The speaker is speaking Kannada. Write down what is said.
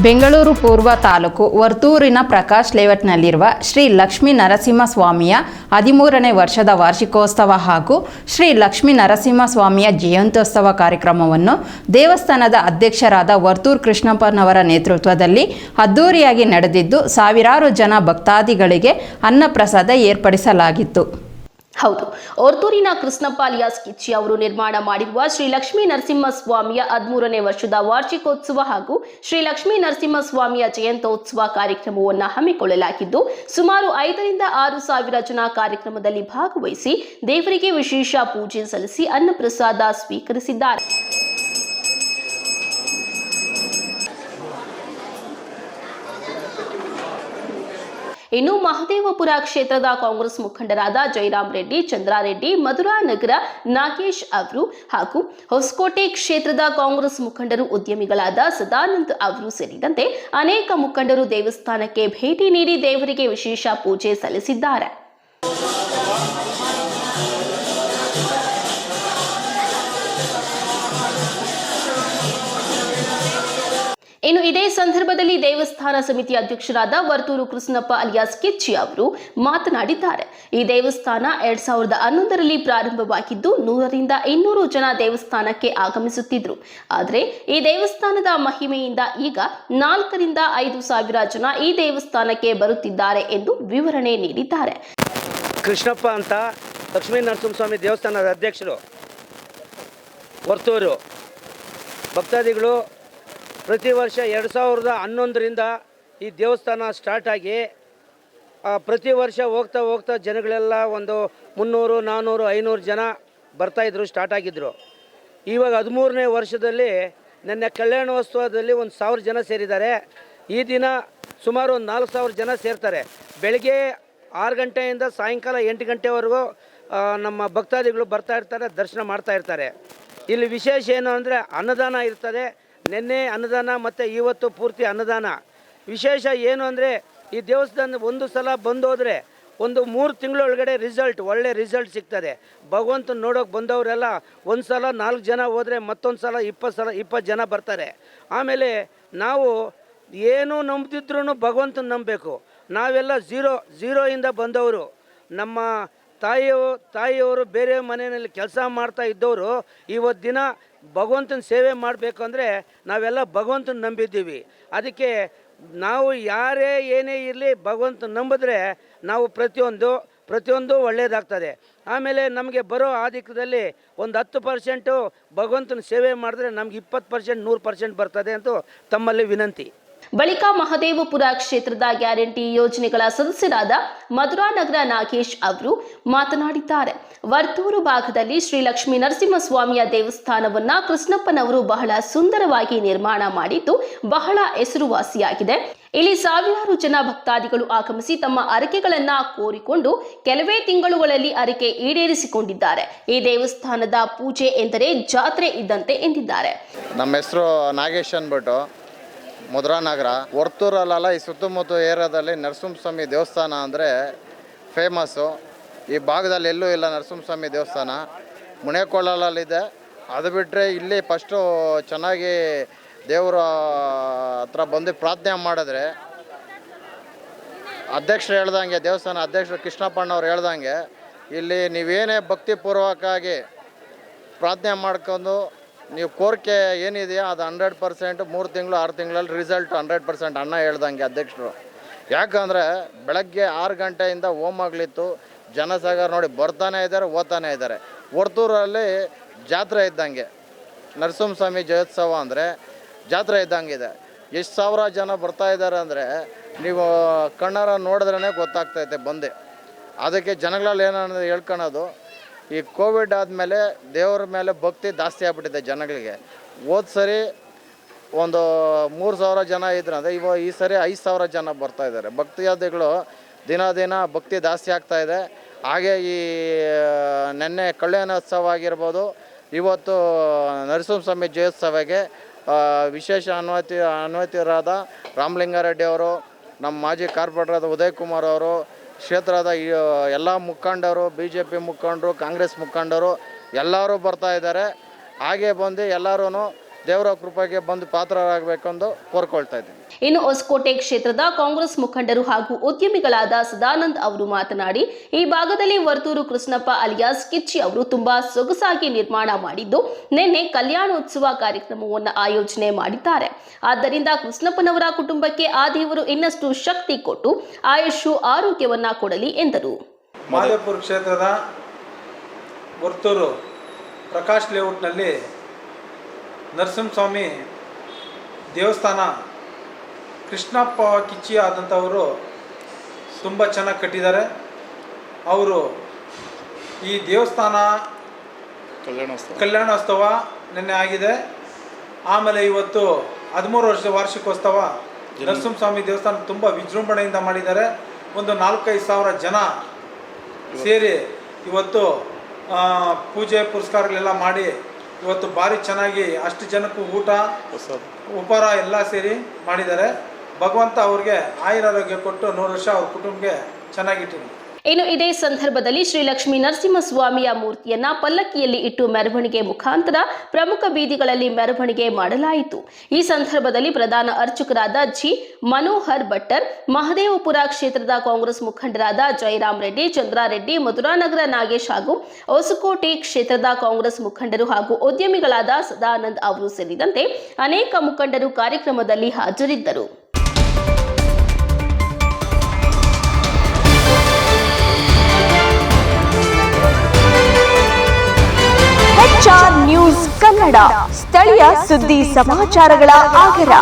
ಬೆಂಗಳೂರು ಪೂರ್ವ ತಾಲೂಕು ವರ್ತೂರಿನ ಪ್ರಕಾಶ್ ಲೇಔಟ್ನಲ್ಲಿರುವ ಶ್ರೀ ಲಕ್ಷ್ಮೀ ನರಸಿಂಹಸ್ವಾಮಿಯ 13ನೇ ವರ್ಷದ ವಾರ್ಷಿಕೋತ್ಸವ ಹಾಗೂ ಶ್ರೀ ಲಕ್ಷ್ಮೀ ನರಸಿಂಹಸ್ವಾಮಿಯ ಜಯಂತ್ಯೋತ್ಸವ ಕಾರ್ಯಕ್ರಮವನ್ನು ದೇವಸ್ಥಾನದ ಅಧ್ಯಕ್ಷರಾದ ವರ್ತೂರ್ ಕೃಷ್ಣಪ್ಪನವರ ನೇತೃತ್ವದಲ್ಲಿ ಅದ್ದೂರಿಯಾಗಿ ನಡೆದಿದ್ದು, ಸಾವಿರಾರು ಜನ ಭಕ್ತಾದಿಗಳಿಗೆ ಅನ್ನಪ್ರಸಾದ ಏರ್ಪಡಿಸಲಾಗಿತ್ತು. ಹೌದು, ವರ್ತೂರಿನ ಕೃಷ್ಣಪ್ಪ ಅಲಿಯಾಸ್ ಕಿಚ್ಚಿ ಅವರು ನಿರ್ಮಾಣ ಮಾಡಿರುವ ಶ್ರೀ ಲಕ್ಷ್ಮೀ ನರಸಿಂಹಸ್ವಾಮಿಯ 13ನೇ ವರ್ಷದ ವಾರ್ಷಿಕೋತ್ಸವ ಹಾಗೂ ಶ್ರೀ ಲಕ್ಷ್ಮೀ ನರಸಿಂಹಸ್ವಾಮಿಯ ಜಯಂತ್ಯೋತ್ಸವ ಕಾರ್ಯಕ್ರಮವನ್ನು ಹಮ್ಮಿಕೊಳ್ಳಲಾಗಿದ್ದು, ಸುಮಾರು 5 ರಿಂದ 6 ಸಾವಿರ ಜನ ಕಾರ್ಯಕ್ರಮದಲ್ಲಿ ಭಾಗವಹಿಸಿ ದೇವರಿಗೆ ವಿಶೇಷ ಪೂಜೆ ಸಲ್ಲಿಸಿ ಅನ್ನಪ್ರಸಾದ ಸ್ವೀಕರಿಸಿದ್ದಾರೆ. ಇನ್ನು ಮಹದೇವಪುರ ಕ್ಷೇತ್ರದ ಕಾಂಗ್ರೆಸ್ ಮುಖಂಡರಾದ ಜಯರಾಮ್ ರೆಡ್ಡಿ, ಚಂದ್ರಾರೆಡ್ಡಿ, ಮಧುರಾನಗರ ನಾಗೇಶ್ ಅವರು ಹಾಗೂ ಹೊಸಕೋಟೆ ಕ್ಷೇತ್ರದ ಕಾಂಗ್ರೆಸ್ ಮುಖಂಡರು, ಉದ್ಯಮಿಗಳಾದ ಸದಾನಂದ್ ಅವರು ಸೇರಿದಂತೆ ಅನೇಕ ಮುಖಂಡರು ದೇವಸ್ಥಾನಕ್ಕೆ ಭೇಟಿ ನೀಡಿ ದೇವರಿಗೆ ವಿಶೇಷ ಪೂಜೆ ಸಲ್ಲಿಸಿದ್ದಾರೆ. ಇನ್ನು ಇದೇ ಸಂದರ್ಭದಲ್ಲಿ ದೇವಸ್ಥಾನ ಸಮಿತಿ ಅಧ್ಯಕ್ಷರಾದ ವರ್ತೂರು ಕೃಷ್ಣಪ್ಪ ಅಲಿಯಾಸ್ ಕಿಚ್ಚಿ ಅವರು ಮಾತನಾಡಿದ್ದಾರೆ. ಈ ದೇವಸ್ಥಾನ 2011ರಲ್ಲಿ ಪ್ರಾರಂಭವಾಗಿದ್ದು 100 ರಿಂದ 200 ಜನ ದೇವಸ್ಥಾನಕ್ಕೆ ಆಗಮಿಸುತ್ತಿದ್ರು. ಆದರೆ ಈ ದೇವಸ್ಥಾನದ ಮಹಿಮೆಯಿಂದ ಈಗ 4 ರಿಂದ 5 ಸಾವಿರ ಜನ ಈ ದೇವಸ್ಥಾನಕ್ಕೆ ಬರುತ್ತಿದ್ದಾರೆ ಎಂದು ವಿವರಣೆ ನೀಡಿದ್ದಾರೆ. ಕೃಷ್ಣಪ್ಪ ಅಂತ ಲಕ್ಷ್ಮೀ ನರಸಿಂಹಸ್ವಾಮಿ ದೇವಸ್ಥಾನದ ಅಧ್ಯಕ್ಷರು ವರ್ತೂರು. ಭಕ್ತಾದಿಗಳು ಪ್ರತಿ ವರ್ಷ 2011ರಿಂದ ಈ ದೇವಸ್ಥಾನ ಸ್ಟಾರ್ಟ್ ಆಗಿ ಪ್ರತಿ ವರ್ಷ ಹೋಗ್ತಾ ಜನಗಳೆಲ್ಲ ಒಂದು 300, 400, 500 ಜನ ಬರ್ತಾಯಿದ್ರು, ಸ್ಟಾರ್ಟ್ ಆಗಿದ್ದರು. ಇವಾಗ 13ನೇ ವರ್ಷದಲ್ಲಿ ನನ್ನ ಕಲ್ಯಾಣೋತ್ಸವದಲ್ಲಿ 1000 ಜನ ಸೇರಿದ್ದಾರೆ. ಈ ದಿನ ಸುಮಾರು 4000 ಜನ ಸೇರ್ತಾರೆ. ಬೆಳಗ್ಗೆ 6 ಗಂಟೆಯಿಂದ ಸಾಯಂಕಾಲ 8 ಗಂಟೆವರೆಗೂ ನಮ್ಮ ಭಕ್ತಾದಿಗಳು ಬರ್ತಾ ಇರ್ತಾರೆ, ದರ್ಶನ ಮಾಡ್ತಾ ಇರ್ತಾರೆ. ಇಲ್ಲಿ ವಿಶೇಷ ಏನು ಅಂದರೆ ಅನ್ನದಾನ ಇರ್ತದೆ. ನಿನ್ನೆ ಅನ್ನದಾನ ಮತ್ತು ಇವತ್ತು ಪೂರ್ತಿ ಅನ್ನದಾನ. ವಿಶೇಷ ಏನು ಅಂದರೆ ಈ ದೇವಸ್ಥಾನ ಒಂದು ಸಲ ಬಂದೋದ್ರೆ ಒಂದು 3 ತಿಂಗಳೊಳಗಡೆ ಒಳ್ಳೆ ರಿಸಲ್ಟ್ ಸಿಗ್ತದೆ. ಭಗವಂತನ ನೋಡೋಕೆ ಬಂದವರೆಲ್ಲ ಒಂದು ಸಲ 4 ಜನ ಹೋದರೆ ಮತ್ತೊಂದು ಸಲ 20 ಜನ ಬರ್ತಾರೆ. ಆಮೇಲೆ ನಾವು ಏನು ನಂಬದಿದ್ರೂ ಭಗವಂತನ ನಂಬಬೇಕು. ನಾವೆಲ್ಲ ಝೀರೋಯಿಂದ ಬಂದವರು. ನಮ್ಮ ತಾಯಿಯವರು ಬೇರೆ ಮನೆಯಲ್ಲಿ ಕೆಲಸ ಮಾಡ್ತಾ ಇದ್ದವರು ಇವತ್ತು ದಿನ ಭಗವಂತನ ಸೇವೆ ಮಾಡಬೇಕು ಅಂದರೆ ನಾವೆಲ್ಲ ಭಗವಂತನ ನಂಬಿದ್ದೀವಿ. ಅದಕ್ಕೆ ನಾವು ಯಾರೇ ಏನೇ ಇರಲಿ ಭಗವಂತನ ನಂಬಿದ್ರೆ ನಾವು ಪ್ರತಿಯೊಂದು ಒಳ್ಳೆಯದಾಗ್ತದೆ. ಆಮೇಲೆ ನಮಗೆ ಬರೋ ಆದಿಕದಲ್ಲಿ ಒಂದು 10% ಭಗವಂತನ ಸೇವೆ ಮಾಡಿದ್ರೆ ನಮ್ಗೆ 20%, 100% ಬರ್ತದೆ ಅಂತ ತಮ್ಮಲ್ಲಿ ವಿನಂತಿ. ಬಳಿಕ ಮಹದೇವಪುರ ಕ್ಷೇತ್ರದ ಗ್ಯಾರಂಟಿ ಯೋಜನೆಗಳ ಸದಸ್ಯರಾದ ಮಧುರಾನಗರ ನಾಗೇಶ್ ಅವರು ಮಾತನಾಡಿದ್ದಾರೆ. ವರ್ತೂರು ಭಾಗದಲ್ಲಿ ಶ್ರೀ ಲಕ್ಷ್ಮೀ ನರಸಿಂಹಸ್ವಾಮಿಯ ದೇವಸ್ಥಾನವನ್ನ ಕೃಷ್ಣಪ್ಪನವರು ಬಹಳ ಸುಂದರವಾಗಿ ನಿರ್ಮಾಣ ಮಾಡಿದ್ದು ಬಹಳ ಹೆಸರುವಾಸಿಯಾಗಿದೆ. ಇಲ್ಲಿ ಸಾವಿರಾರು ಜನ ಭಕ್ತಾದಿಗಳು ಆಗಮಿಸಿ ತಮ್ಮ ಅರಕೆಗಳನ್ನ ಕೋರಿಕೊಂಡು ಕೆಲವೇ ತಿಂಗಳುಗಳಲ್ಲಿ ಅರಕೆ ಈಡೇರಿಸಿಕೊಂಡಿದ್ದಾರೆ. ಈ ದೇವಸ್ಥಾನದ ಪೂಜೆ ಎಂದರೆ ಜಾತ್ರೆ ಇದ್ದಂತೆ ಎಂದಿದ್ದಾರೆ. ನಮ್ಮ ಹೆಸರು ನಾಗೇಶ್ ಅಂದ್ಬಿಟ್ಟು, ಮಧುರಾನಗರ. ವರ್ತೂರಲ್ಲ, ಈ ಸುತ್ತಮುತ್ತ ಏರಿಯಾದಲ್ಲಿ ನರಸಿಂಹಸ್ವಾಮಿ ದೇವಸ್ಥಾನ ಅಂದರೆ ಫೇಮಸ್ಸು. ಈ ಭಾಗದಲ್ಲಿ ಎಲ್ಲೂ ಇಲ್ಲ ನರಸಿಂಹಸ್ವಾಮಿ ದೇವಸ್ಥಾನ. ಮುನೇಕೊಳ್ಳಲ್ಲಿದೆ. ಅದು ಬಿಟ್ಟರೆ ಇಲ್ಲಿ ಫಸ್ಟು ಚೆನ್ನಾಗಿ ದೇವರ ಹತ್ರ ಬಂದು ಪ್ರಾರ್ಥನೆ ಮಾಡಿದ್ರೆ ಅಧ್ಯಕ್ಷರು ಹೇಳ್ದಂಗೆ, ದೇವಸ್ಥಾನ ಅಧ್ಯಕ್ಷರು ಕೃಷ್ಣಪ್ಪಣ್ಣವ್ರು ಹೇಳ್ದಂಗೆ, ಇಲ್ಲಿ ನೀವೇನೇ ಭಕ್ತಿಪೂರ್ವಕವಾಗಿ ಪ್ರಾರ್ಥನೆ ಮಾಡ್ಕೊಂಡು ನೀವು ಕೋರಿಕೆ ಏನಿದೆಯೋ ಅದು 100%, 3 ತಿಂಗಳು 6 ತಿಂಗಳಲ್ಲಿ ರಿಸಲ್ಟ್ 100% ಅಣ್ಣ ಹೇಳ್ದಂಗೆ ಅಧ್ಯಕ್ಷರು. ಯಾಕಂದರೆ ಬೆಳಗ್ಗೆ 6 ಗಂಟೆಯಿಂದ ಹೋಮಗಳಿತ್ತು. ಜನಸಾಗರ ನೋಡಿ ಬರ್ತಾನೆ ಇದ್ದಾರೆ, ಓದ್ತಾನೆ ಇದ್ದಾರೆ. ವರ್ತೂರಲ್ಲಿ ಜಾತ್ರೆ ಇದ್ದಂಗೆ, ನರಸಿಂಹಸ್ವಾಮಿ ಜಯೋತ್ಸವ ಅಂದರೆ ಜಾತ್ರೆ ಇದ್ದಂಗಿದೆ. ಎಷ್ಟು ಸಾವಿರ ಜನ ಬರ್ತಾ ಇದ್ದಾರೆ ಅಂದರೆ ನೀವು ಕಣ್ಣಾರ ನೋಡಿದ್ರೇ ಗೊತ್ತಾಗ್ತೈತೆ ಬಂದೆ. ಅದಕ್ಕೆ ಜನಗಳಲ್ಲಿ ಏನನ್ನೋದು ಹೇಳ್ಕೊಳೋದು, ಈ ಕೋವಿಡ್ ಆದಮೇಲೆ ದೇವರ ಮೇಲೆ ಭಕ್ತಿ ಜಾಸ್ತಿ ಆಗ್ಬಿಟ್ಟಿದೆ ಜನಗಳಿಗೆ. ಹೋದ ಸರಿ ಒಂದು 3000 ಜನ ಇದ್ರು ಅಂದರೆ ಈ ಸರಿ 5000 ಜನ ಬರ್ತಾಯಿದ್ದಾರೆ. ಭಕ್ತಿಯಾದಿಗಳು ದಿನ ಭಕ್ತಿ ಜಾಸ್ತಿ ಆಗ್ತಾಯಿದೆ. ಹಾಗೆ ಈ ನೆನ್ನೆ ಕಲ್ಯಾಣೋತ್ಸವ ಆಗಿರ್ಬೋದು, ಇವತ್ತು ನರಸಿಂಹಸ್ವಾಮಿ ಜಯೋತ್ಸವಕ್ಕೆ ವಿಶೇಷ ಅನ್ವಯಿತರಾದ ರಾಮಲಿಂಗಾರೆಡ್ಡಿ ಅವರು, ನಮ್ಮ ಮಾಜಿ ಕಾರ್ಪೊರೇಟರಾದ ಉದಯ್ ಕುಮಾರ್ ಅವರು, ಕ್ಷೇತ್ರದ ಎಲ್ಲ ಮುಖಂಡರು, BJP ಮುಖಂಡರು, ಕಾಂಗ್ರೆಸ್ ಮುಖಂಡರು ಎಲ್ಲರೂ ಬರ್ತಾ ಇದ್ದಾರೆ. ಹಾಗೆ ಬಂದು ಎಲ್ಲರೂ ದೇವರ ಕೃಪೆಗೆ ಬಂದು ಪಾತ್ರರಾಗಬೇಕೆಂದು ಕೋರ್ಕೊಳ್ತಾ ಇದ್ದೀನಿ. ಇನ್ನು ಹೊಸಕೋಟೆ ಕ್ಷೇತ್ರದ ಕಾಂಗ್ರೆಸ್ ಮುಖಂಡರು ಹಾಗೂ ಉದ್ಯಮಿಗಳಾದ ಸದಾನಂದ್ ಅವರು ಮಾತನಾಡಿ, ಈ ಭಾಗದಲ್ಲಿ ವರ್ತೂರು ಕೃಷ್ಣಪ್ಪ ಅಲಿಯಾಸ್ ಕಿಚ್ಚಿ ಅವರು ತುಂಬಾ ಸೊಗಸಾಗಿ ನಿರ್ಮಾಣ ಮಾಡಿದ್ದು ನಿನ್ನೆ ಕಲ್ಯಾಣೋತ್ಸವ ಕಾರ್ಯಕ್ರಮವನ್ನು ಆಯೋಜನೆ ಮಾಡಿದ್ದಾರೆ. ಆದ್ದರಿಂದ ಕೃಷ್ಣಪ್ಪನವರ ಕುಟುಂಬಕ್ಕೆ ಆ ದೇವರು ಇನ್ನಷ್ಟು ಶಕ್ತಿ ಕೊಟ್ಟು ಆಯುಷು ಆರೋಗ್ಯವನ್ನ ಕೊಡಲಿ ಎಂದರು. ಮಾದೇಪುರ ಕ್ಷೇತ್ರದ ವರ್ತೂರು ಪ್ರಕಾಶ್ ಲೇಔಟ್ನಲ್ಲಿ ನರಸಿಂಹಸ್ವಾಮಿ ದೇವಸ್ಥಾನ ಕೃಷ್ಣಪ್ಪ ಕಿಚ್ಚಿ ಆದಂಥವರು ತುಂಬ ಚೆನ್ನಾಗಿ ಕಟ್ಟಿದ್ದಾರೆ. ಅವರು ಈ ದೇವಸ್ಥಾನ ಕಲ್ಯಾಣೋತ್ಸವ ನಿನ್ನೆ ಆಗಿದೆ. ಆಮೇಲೆ ಇವತ್ತು 13 ವರ್ಷದ ವಾರ್ಷಿಕೋತ್ಸವ ನರಸಿಂಹಸ್ವಾಮಿ ದೇವಸ್ಥಾನ ತುಂಬ ವಿಜೃಂಭಣೆಯಿಂದ ಮಾಡಿದ್ದಾರೆ. ಒಂದು 4-5 ಸಾವಿರ ಜನ ಸೇರಿ ಇವತ್ತು ಪೂಜೆ ಪುರಸ್ಕಾರಗಳೆಲ್ಲ ಮಾಡಿ ಇವತ್ತು ಭಾರಿ ಚೆನ್ನಾಗಿ ಅಷ್ಟು ಜನಕ್ಕೂ ಊಟ ಉಪಹಾರ ಎಲ್ಲ ಸೇರಿ ಮಾಡಿದ್ದಾರೆ. ಭಗವಂತ ಅವ್ರಿಗೆ ಆಯುರಾರೋಗ್ಯ ಕೊಟ್ಟು 100 ವರ್ಷ ಅವ್ರ ಕುಟುಂಬಕ್ಕೆ ಚೆನ್ನಾಗಿಟ್ಟಿದ್ದಾರೆ. ಇನ್ನು ಇದೇ ಸಂದರ್ಭದಲ್ಲಿ ಶ್ರೀ ಲಕ್ಷ್ಮೀ ನರಸಿಂಹಸ್ವಾಮಿಯ ಮೂರ್ತಿಯನ್ನ ಪಲ್ಲಕ್ಕಿಯಲ್ಲಿ ಇಟ್ಟು ಮೆರವಣಿಗೆ ಮುಖಾಂತರ ಪ್ರಮುಖ ಬೀದಿಗಳಲ್ಲಿ ಮೆರವಣಿಗೆ ಮಾಡಲಾಯಿತು. ಈ ಸಂದರ್ಭದಲ್ಲಿ ಪ್ರಧಾನ ಅರ್ಚಕರಾದ ಜಿ ಮನೋಹರ್ ಭಟ್ಟರ್, ಮಹದೇವಪುರ ಕ್ಷೇತ್ರದ ಕಾಂಗ್ರೆಸ್ ಮುಖಂಡರಾದ ಜಯರಾಮ್ ರೆಡ್ಡಿ, ಚಂದ್ರಾರೆಡ್ಡಿ, ಮಧುರಾನಗರ ನಾಗೇಶ್ ಹಾಗೂ ಹೊಸಕೋಟೆ ಕ್ಷೇತ್ರದ ಕಾಂಗ್ರೆಸ್ ಮುಖಂಡರು ಹಾಗೂ ಉದ್ಯಮಿಗಳಾದ ಸದಾನಂದ್ ಅವರು ಸೇರಿದಂತೆ ಅನೇಕ ಮುಖಂಡರು ಕಾರ್ಯಕ್ರಮದಲ್ಲಿ ಹಾಜರಿದ್ದರು. ನ್ಯೂಸ್ ಕನ್ನಡ, ಸ್ಥಳೀಯ ಸುದ್ದಿ ಸಮಾಚಾರಗಳ ಆಗರ.